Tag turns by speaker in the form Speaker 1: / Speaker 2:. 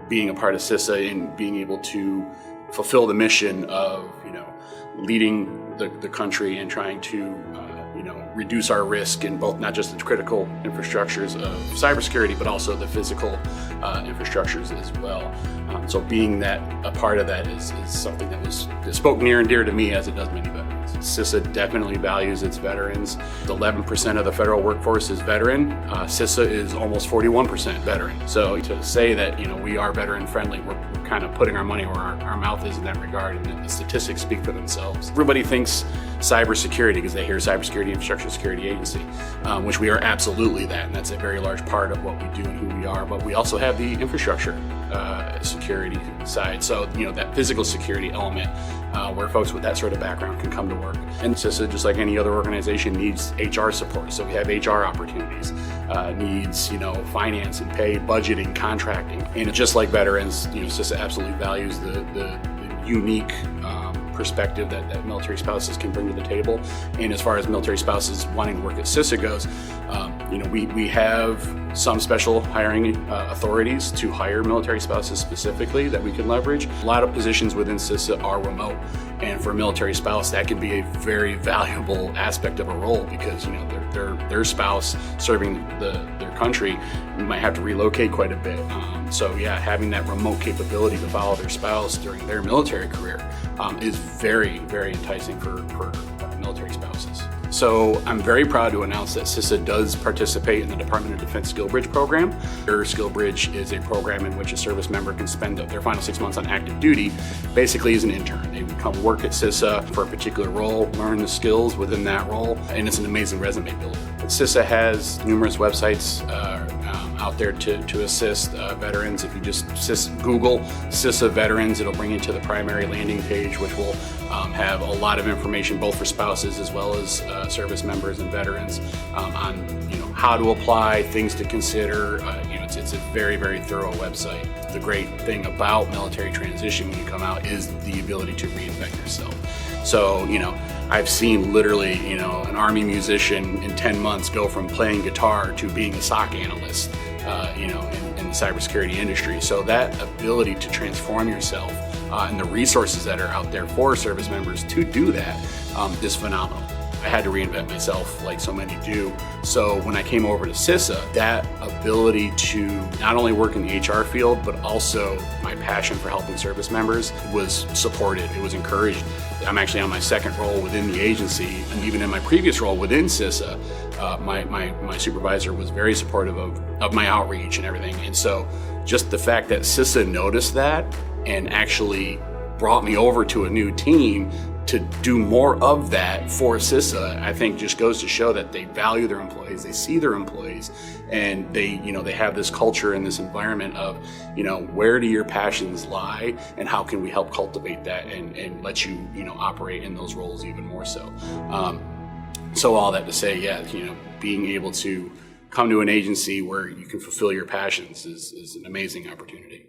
Speaker 1: being a part of CISA and being able to fulfill the mission of, leading the country and trying to, reduce our risk in both, not just the critical infrastructures of cybersecurity, but also the physical infrastructures as well. So being that a part of that is something that spoke near and dear to me, as it does many veterans. CISA definitely values its veterans. 11% of the federal workforce is veteran. CISA is almost 41% veteran. So to say that we are veteran friendly, we're kind of putting our money where our mouth is in that regard, and the statistics speak for themselves. Everybody thinks cybersecurity because they hear Cybersecurity Infrastructure Security Agency, which we are absolutely that, and that's a very large part of what we do and who we are. But we also have the infrastructure security side, so that physical security element where folks with that sort of background can come to work. And CISA, just like any other organization, needs HR support, so we have HR opportunities, needs finance and pay, budgeting, contracting, and just like veterans, CISA absolutely values the unique perspective that military spouses can bring to the table. And as far as military spouses wanting to work at CISA goes, we have some special hiring authorities to hire military spouses specifically that we can leverage. A lot of positions within CISA are remote, and for a military spouse, that can be a very valuable aspect of a role because their spouse serving their country might have to relocate quite a bit. So having that remote capability to follow their spouse during their military career is very, very enticing for military spouses. So I'm very proud to announce that CISA does participate in the Department of Defense SkillBridge program. Their SkillBridge is a program in which a service member can spend their final 6 months on active duty, basically as an intern. They would come work at CISA for a particular role, learn the skills within that role, and it's an amazing resume builder. CISA has numerous websites out there to assist veterans. If you just Google CISA veterans, it'll bring you to the primary landing page, which will have a lot of information both for spouses as well as service members and veterans on how to apply, things to consider. It's a very, very thorough website. The great thing about military transition when you come out is the ability to reinvent yourself. So, I've seen literally, an Army musician in 10 months go from playing guitar to being a SOC analyst, in the cybersecurity industry. So that ability to transform yourself and the resources that are out there for service members to do that is phenomenal. I had to reinvent myself like so many do. So when I came over to CISA, that ability to not only work in the HR field, but also my passion for helping service members was supported. It was encouraged. I'm actually on my second role within the agency, and even in my previous role within CISA, my supervisor was very supportive of my outreach and everything. And so just the fact that CISA noticed that and actually brought me over to a new team to do more of that for CISA, I think just goes to show that they value their employees, they see their employees, and they have this culture and this environment of, where do your passions lie and how can we help cultivate that and let you, operate in those roles even more so. So all that to say, being able to come to an agency where you can fulfill your passions is an amazing opportunity.